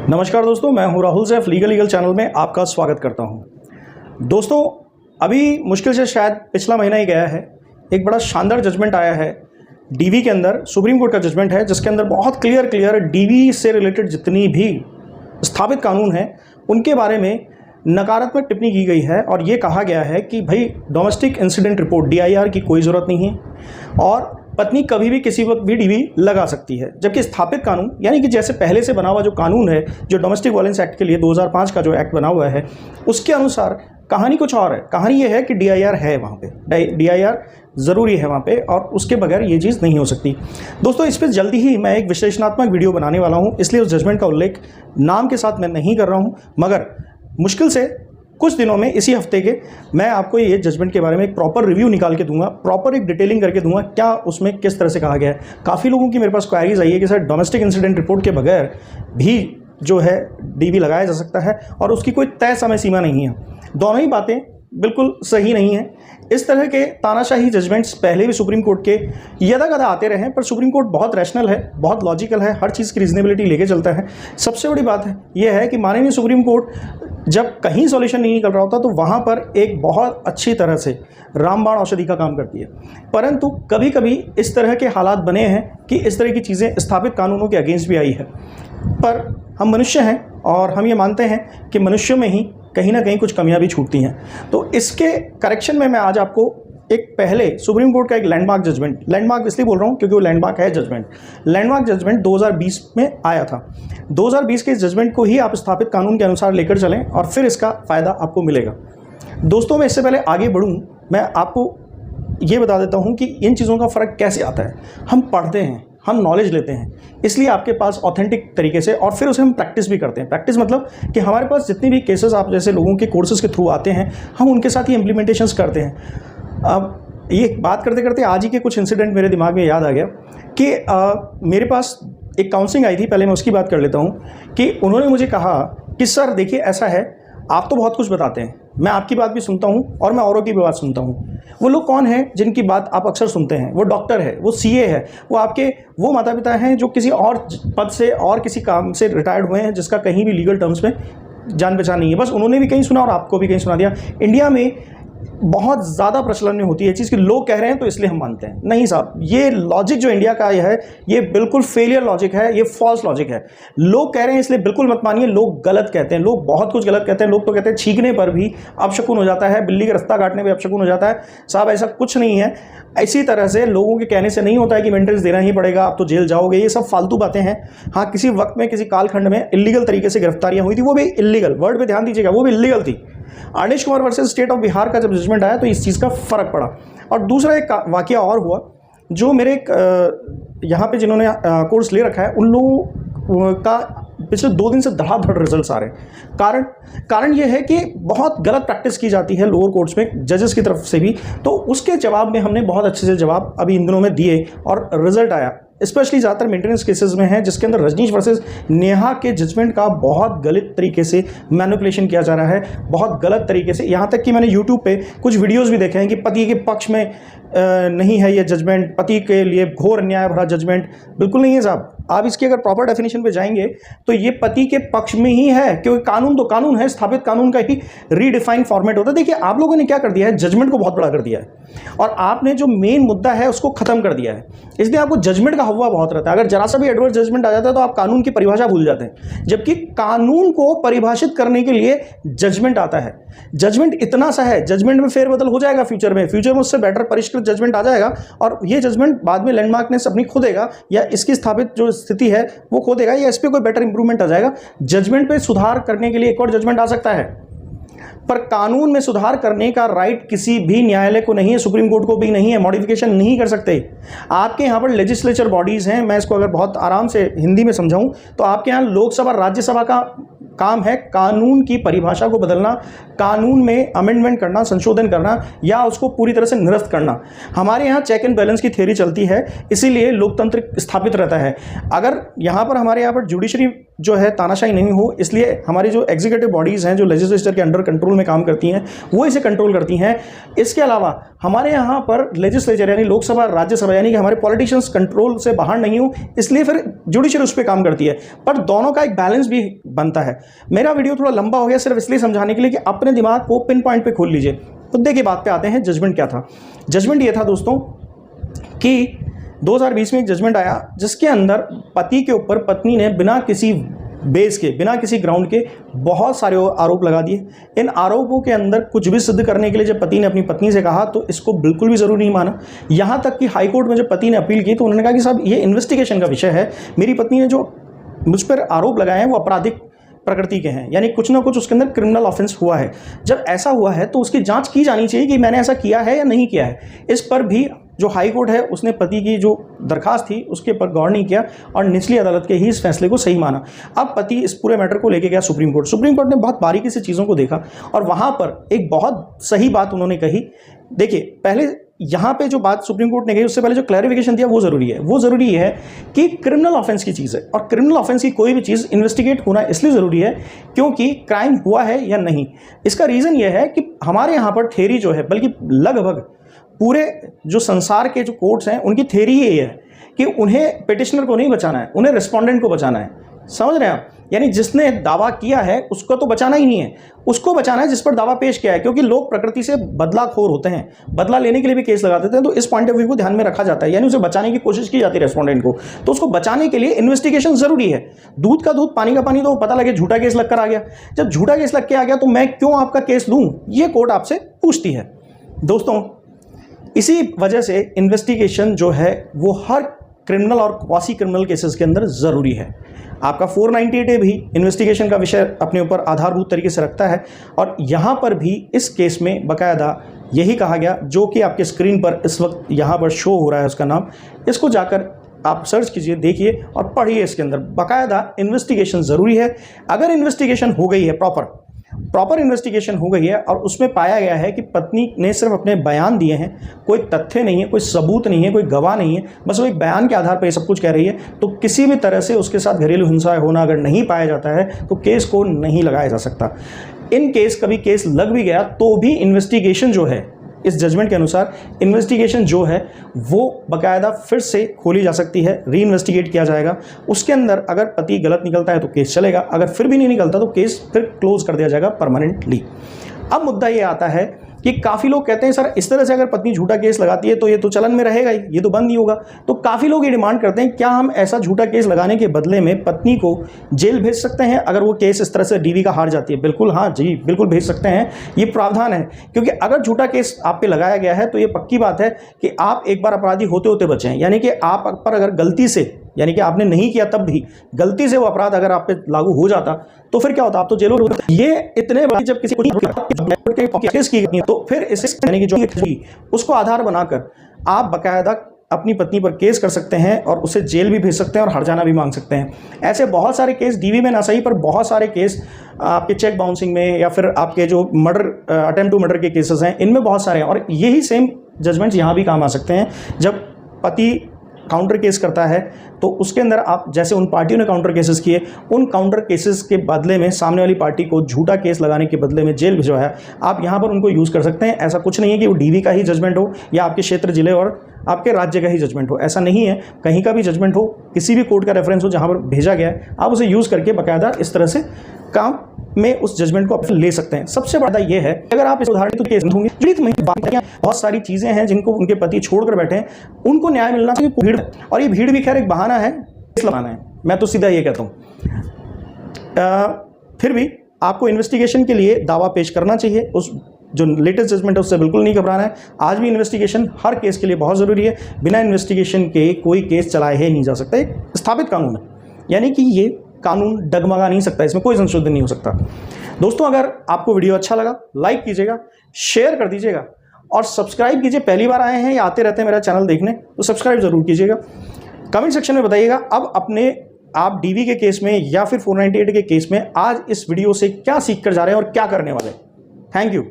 नमस्कार दोस्तों, मैं हूं राहुल सैफ। लीगल चैनल में आपका स्वागत करता हूं। दोस्तों, अभी मुश्किल से शायद पिछला महीना ही गया है, एक बड़ा शानदार जजमेंट आया है डीवी के अंदर। सुप्रीम कोर्ट का जजमेंट है जिसके अंदर बहुत क्लियर डीवी से रिलेटेड जितनी भी स्थापित कानून हैं उनके बारे में नकारात्मक टिप्पणी की गई है और ये कहा गया है कि भाई डोमेस्टिक इंसिडेंट रिपोर्ट DIR की कोई ज़रूरत नहीं है और पत्नी कभी भी किसी वक्त भी डीवी लगा सकती है। जबकि स्थापित कानून यानी कि जैसे पहले से बना हुआ जो कानून है, जो डोमेस्टिक वायलेंस एक्ट के लिए 2005 का जो एक्ट बना हुआ है, उसके अनुसार कहानी कुछ और है। कहानी ये है कि DIR है, वहाँ पे DIR ज़रूरी है वहाँ पे, और उसके बगैर ये चीज़ नहीं हो सकती। दोस्तों, इस पर जल्दी ही मैं एक विश्लेषणात्मक वीडियो बनाने वाला हूँ, इसलिए उस जजमेंट का उल्लेख नाम के साथ मैं नहीं कर रहा हूँ, मगर मुश्किल से कुछ दिनों में, इसी हफ्ते के, मैं आपको ये जजमेंट के बारे में एक प्रॉपर रिव्यू निकाल के दूंगा, प्रॉपर एक डिटेलिंग करके दूंगा क्या उसमें किस तरह से कहा गया है। काफ़ी लोगों की मेरे पास क्वायरीज आई है कि सर डोमेस्टिक इंसिडेंट रिपोर्ट के बगैर भी जो है डीवी लगाया जा सकता है और उसकी कोई तय समय सीमा नहीं है। दोनों ही बातें बिल्कुल सही नहीं है। इस तरह के तानाशाही जजमेंट्स पहले भी सुप्रीम कोर्ट के यदा-कदा आते रहे, पर सुप्रीम कोर्ट बहुत रैशनल है, बहुत लॉजिकल है, हर चीज़ की रीजनेबिलिटी लेके चलता है। सबसे बड़ी बात है यह है कि माननीय सुप्रीम कोर्ट जब कहीं सॉल्यूशन नहीं निकल रहा होता तो वहाँ पर एक बहुत अच्छी तरह से रामबाण औषधि का काम करती है। परंतु कभी कभी इस तरह के हालात बने हैं कि इस तरह की चीज़ें स्थापित कानूनों के अगेंस्ट भी आई है। पर हम मनुष्य हैं और हम ये मानते हैं कि मनुष्यों में ही कहीं ना कहीं कुछ कमियां भी छूटती हैं। तो इसके करेक्शन में मैं आज आपको एक पहले सुप्रीम कोर्ट का एक लैंडमार्क जजमेंट, लैंडमार्क इसलिए बोल रहा हूँ क्योंकि वो लैंडमार्क है जजमेंट, लैंडमार्क जजमेंट 2020 में आया था। 2020 के इस जजमेंट को ही आप स्थापित कानून के अनुसार लेकर चलें और फिर इसका फ़ायदा आपको मिलेगा। दोस्तों, मैं इससे पहले आगे बढ़ूँ, मैं आपको ये बता देता हूँ कि इन चीज़ों का फ़र्क कैसे आता है। हम पढ़ते हैं, हम नॉलेज लेते हैं, इसलिए आपके पास ऑथेंटिक तरीके से, और फिर उसे हम प्रैक्टिस भी करते हैं। प्रैक्टिस मतलब कि हमारे पास जितनी भी केसेस आप जैसे लोगों के कोर्सेज के थ्रू आते हैं, हम उनके साथ ही इम्प्लीमेंटेशंस करते हैं। अब ये बात करते करते आज ही के कुछ इंसिडेंट मेरे दिमाग में याद आ गया कि मेरे पास एक काउंसलिंग आई थी। पहले मैं उसकी बात कर लेता हूँ कि उन्होंने मुझे कहा कि सर देखिए ऐसा है, आप तो बहुत कुछ बताते हैं, मैं आपकी बात भी सुनता हूँ और मैं औरों की भी बात सुनता हूँ। वो लोग कौन हैं जिनकी बात आप अक्सर सुनते हैं? वो डॉक्टर है, वो CA है, वो आपके वो माता पिता हैं जो किसी और पद से और किसी काम से रिटायर्ड हुए हैं जिसका कहीं भी लीगल टर्म्स में जान पहचान नहीं है। बस उन्होंने भी कहीं सुना और आपको भी कहीं सुना दिया। इंडिया में बहुत ज़्यादा प्रचलन में होती है चीज़ कि लोग कह रहे हैं तो इसलिए हम मानते हैं। नहीं साहब, ये लॉजिक जो इंडिया का है ये बिल्कुल फेलियर लॉजिक है, ये फॉल्स लॉजिक है। लोग कह रहे हैं इसलिए बिल्कुल मत मानिए। लोग गलत कहते हैं, लोग बहुत कुछ गलत कहते हैं। लोग तो कहते हैं छींकने पर भी अपशकुन हो जाता है, बिल्ली का रास्ता काटने पर अपशकुन हो जाता है। साहब ऐसा कुछ नहीं है। इसी तरह से लोगों के कहने से नहीं होता है कि मेंटेनेंस देना ही पड़ेगा, आप तो जेल जाओगे। ये सब फालतू बातें हैं। हाँ, किसी वक्त में किसी कालखंड में इलीगल तरीके से गिरफ्तारियां हुई थी, वो भी इलीगल, वर्ड पे ध्यान दीजिएगा, वो भी इलीगल थी। Anish Kumar versus state of Bihar का जब जजमेंट आया तो इस चीज़ का फ़र्क पड़ा। और दूसरा एक वाकया और हुआ जो मेरे यहाँ पे जिन्होंने कोर्स ले रखा है उन लोगों का पिछले 2 दिन से धड़ाधड़ रिजल्ट्स आ रहे हैं। कारण ये है कि बहुत गलत प्रैक्टिस की जाती है लोअर कोर्ट्स में जजेस की तरफ से भी। तो उसके जवाब में हमने बहुत अच्छे से जवाब अभी इन दिनों में दिए और रिजल्ट आया। स्पेशली ज़्यादातर मेंटेनेंस केसेस में है जिसके अंदर रजनीश वर्सेस नेहा के जजमेंट का बहुत गलत तरीके से मैनिपुलेशन किया जा रहा है, बहुत गलत तरीके से। यहाँ तक कि मैंने यूट्यूब पे कुछ वीडियोस भी देखे हैं कि पति के पक्ष में नहीं है ये जजमेंट, पति के लिए घोर अन्याय भरा जजमेंट। बिल्कुल नहीं है साहब। आप इसकी अगर प्रॉपर डेफिनेशन पे जाएंगे तो ये पति के पक्ष में ही है, क्योंकि कानून तो कानून है, स्थापित कानून का ही रीडिफाइन फॉर्मेट होता है। देखिए आप लोगों ने क्या कर दिया है, जजमेंट को बहुत बड़ा कर दिया है और आपने जो मेन मुद्दा है उसको खत्म कर दिया है। इसलिए आपको जजमेंट का हवा बहुत रहता है। अगर जरा सा भी एडवर्स जजमेंट आ जाता है तो आप कानून की परिभाषा भूल जाते हैं, जबकि कानून को परिभाषित करने के लिए जजमेंट आता है। जजमेंट इतना सा है, जजमेंट में फेरबदल हो जाएगा फ्यूचर में उससे बेटर परिष्कृत जजमेंट आ जाएगा और ये जजमेंट बाद में लैंडमार्क ने अपनी खो देगा या इसकी स्थापित जो स्थिति है वो खो देगा या इस पर कोई बेटर इंप्रूवमेंट आ जाएगा। जजमेंट पे सुधार करने के लिए एक और जजमेंट आ सकता है, पर कानून में सुधार करने का राइट किसी भी न्यायालय को नहीं है, सुप्रीम कोर्ट को भी नहीं है। मॉडिफिकेशन नहीं कर सकते। आपके यहाँ पर लेजिस्लेचर बॉडीज़ हैं, मैं इसको अगर बहुत आराम से हिंदी में समझाऊं तो आपके यहाँ लोकसभा राज्यसभा का काम है कानून की परिभाषा को बदलना, कानून में अमेंडमेंट करना, संशोधन करना या उसको पूरी तरह से निरस्त करना। हमारे यहाँ चेक एंड बैलेंस की थ्योरी चलती है, इसीलिए लोकतंत्र स्थापित रहता है। अगर यहाँ पर हमारे यहाँ पर जुडिशरी जो है तानाशाही नहीं हो, इसलिए हमारी जो एग्जीक्यूटिव बॉडीज़ हैं जो लेजिस्लेचर के अंडर कंट्रोल में काम करती हैं वो इसे कंट्रोल करती हैं। इसके अलावा हमारे यहाँ पर लेजिस्लेचर यानी लोकसभा राज्यसभा यानी कि हमारे पॉलिटिशियंस कंट्रोल से बाहर नहीं हो, इसलिए फिर जुडिशरी उस पर काम करती है। पर दोनों का एक बैलेंस भी बनता है। मेरा वीडियो थोड़ा लंबा हो गया सिर्फ इसलिए समझाने के लिए कि अपने दिमाग को पिन पॉइंट पर खोल लीजिए। तो देखिए बात पे आते हैं, जजमेंट क्या था। जजमेंट ये था दोस्तों कि 2020 में एक जजमेंट आया जिसके अंदर पति के ऊपर पत्नी ने बिना किसी बेस के, बिना किसी ग्राउंड के बहुत सारे आरोप लगा दिए। इन आरोपों के अंदर कुछ भी सिद्ध करने के लिए जब पति ने अपनी पत्नी से कहा तो इसको बिल्कुल भी ज़रूरी नहीं माना। यहाँ तक कि हाईकोर्ट में जब पति ने अपील की तो उन्होंने कहा कि साहब ये इन्वेस्टिगेशन का विषय है, मेरी पत्नी ने जो मुझ पर आरोप लगाए हैं वो आपराधिक प्रकृति के हैं, यानी कुछ ना कुछ उसके अंदर क्रिमिनल ऑफेंस हुआ है। जब ऐसा हुआ है तो उसकी जांच की जानी चाहिए कि मैंने ऐसा किया है या नहीं किया है। इस पर भी जो हाई कोर्ट है उसने पति की जो दरखास्त थी उसके पर गौर नहीं किया और निचली अदालत के ही इस फैसले को सही माना। अब पति इस पूरे मैटर को लेके गया सुप्रीम कोर्ट। सुप्रीम कोर्ट ने बहुत बारीकी से चीज़ों को देखा और वहाँ पर एक बहुत सही बात उन्होंने कही। देखिए पहले यहाँ पे जो बात सुप्रीम कोर्ट ने कही उससे पहले जो क्लैरिफिकेशन दिया वो ज़रूरी है। वो ज़रूरी है कि क्रिमिनल ऑफेंस की चीज़ है और क्रिमिनल ऑफेंस की कोई भी चीज़ इन्वेस्टिगेट होना इसलिए ज़रूरी है क्योंकि क्राइम हुआ है या नहीं। इसका रीज़न ये है कि हमारे यहाँ पर थ्योरी जो है, बल्कि लगभग पूरे जो संसार के जो कोर्ट्स हैं उनकी थ्योरी ये है कि उन्हें पिटिशनर को नहीं बचाना है, उन्हें रिस्पोंडेंट को बचाना है। समझ रहे हैं आप? यानी जिसने दावा किया है उसको तो बचाना ही नहीं है, उसको बचाना है जिस पर दावा पेश किया है। क्योंकि लोग प्रकृति से बदलाखोर होते हैं, बदला लेने के लिए भी केस लगा देते हैं, तो इस पॉइंट ऑफ व्यू को ध्यान में रखा जाता है, यानी उसे बचाने की कोशिश की जाती है रेस्पोंडेंट को। तो उसको बचाने के लिए इन्वेस्टिगेशन जरूरी है। दूध का दूध पानी का पानी, तो पता लगे झूठा केस लग कर आ गया। जब झूठा केस लग के आ गया तो मैं क्यों आपका केस लूँ, ये कोर्ट आपसे पूछती है। दोस्तों इसी वजह से इन्वेस्टिगेशन जो है वो हर क्रिमिनल और क्वासी क्रिमिनल केसेस के अंदर ज़रूरी है। आपका 498A भी इन्वेस्टिगेशन का विषय अपने ऊपर आधारभूत तरीके से रखता है और यहाँ पर भी इस केस में बाकायदा यही कहा गया, जो कि आपके स्क्रीन पर इस वक्त यहाँ पर शो हो रहा है उसका नाम। इसको जाकर आप सर्च कीजिए, देखिए और पढ़िए। इसके अंदर बाकायदा इन्वेस्टिगेशन ज़रूरी है। अगर इन्वेस्टिगेशन हो गई है, प्रॉपर इन्वेस्टिगेशन हो गई है और उसमें पाया गया है कि पत्नी ने सिर्फ अपने बयान दिए हैं, कोई तथ्य नहीं है, कोई सबूत नहीं है, कोई गवाह नहीं है, बस वो एक बयान के आधार पर ये सब कुछ कह रही है, तो किसी भी तरह से उसके साथ घरेलू हिंसा होना अगर नहीं पाया जाता है तो केस को नहीं लगाया जा सकता। इन केस कभी केस लग भी गया तो भी इन्वेस्टिगेशन जो है, इस जजमेंट के अनुसार इन्वेस्टिगेशन जो है वो बाकायदा फिर से खोली जा सकती है, री इन्वेस्टिगेट किया जाएगा। उसके अंदर अगर पति गलत निकलता है तो केस चलेगा, अगर फिर भी नहीं निकलता तो केस फिर क्लोज कर दिया जाएगा परमानेंटली। अब मुद्दा ये आता है कि काफ़ी लोग कहते हैं सर इस तरह से अगर पत्नी झूठा केस लगाती है तो ये तो चलन में रहेगा ही, ये तो बंद नहीं होगा। तो काफ़ी लोग ये डिमांड करते हैं क्या हम ऐसा झूठा केस लगाने के बदले में पत्नी को जेल भेज सकते हैं अगर वो केस इस तरह से डीवी का हार जाती है? बिल्कुल हाँ जी, बिल्कुल भेज सकते हैं, ये प्रावधान है। क्योंकि अगर झूठा केस आप पे लगाया गया है तो ये पक्की बात है कि आप एक बार अपराधी होते होते बचे हैं। यानी कि आप पर अगर गलती से, यानी कि आपने नहीं किया तब भी गलती से वो अपराध अगर आप पे लागू हो जाता तो फिर क्या होता, आप तो जेल होते। ये इतने बड़े जब किसी को केस की गई तो फिर इस यानी कि जो उसको आधार बनाकर आप बाकायदा अपनी पत्नी पर केस कर सकते हैं और उसे जेल भी भेज सकते हैं और हर्जाना भी मांग सकते हैं। ऐसे बहुत सारे केस डीवी में ना सही पर बहुत सारे केस आपके चेक बाउंसिंग में या फिर आपके जो मर्डर अटेम्प्ट टू मर्डर के केसेस हैं इनमें बहुत सारे हैं। और यही सेम जजमेंट्स यहाँ भी काम आ सकते हैं। जब पति काउंटर केस करता है तो उसके अंदर आप जैसे उन पार्टियों ने काउंटर केसेस किए, उन काउंटर केसेस के बदले में सामने वाली पार्टी को झूठा केस लगाने के बदले में जेल भिजवाया, आप यहाँ पर उनको यूज़ कर सकते हैं। ऐसा कुछ नहीं है कि वो डीवी का ही जजमेंट हो या आपके क्षेत्र जिले और आपके राज्य का ही जजमेंट हो, ऐसा नहीं है। कहीं का भी जजमेंट हो, किसी भी कोर्ट का रेफरेंस हो जहाँ पर भेजा गया है, आप उसे यूज़ करके बाकायदा इस तरह से काम में उस जजमेंट को आप ले सकते हैं। सबसे बड़ा ये है अगर आप इस उदाहरण तो केस होंगे पीड़ित महिला, बहुत सारी चीज़ें हैं जिनको उनके पति छोड़कर बैठे हैं, उनको न्याय मिलना चाहिए। भीड़, और ये भीड़ भी खैर एक बहाना है, लगाना है, मैं तो सीधा ये कहता हूँ। फिर भी आपको इन्वेस्टिगेशन के लिए दावा पेश करना चाहिए। उस जो लेटेस्ट जजमेंट है उससे बिल्कुल नहीं घबराना है। आज भी इन्वेस्टिगेशन हर केस के लिए बहुत ज़रूरी है। बिना इन्वेस्टिगेशन के कोई केस चलाया ही नहीं जा सकता। एक स्थापित कानून है, यानी कि ये कानून डगमगा नहीं सकता, इसमें कोई संशोधन नहीं हो सकता। दोस्तों अगर आपको वीडियो अच्छा लगा लाइक कीजिएगा, शेयर कर दीजिएगा और सब्सक्राइब कीजिए। पहली बार आए हैं या आते रहते हैं मेरा चैनल देखने तो सब्सक्राइब जरूर कीजिएगा। कमेंट सेक्शन में बताइएगा अब आप डीवी के केस में या फिर 498 के केस में आज इस वीडियो से क्या सीख कर जा रहे हैं और क्या करने वाले हैं। Thank you.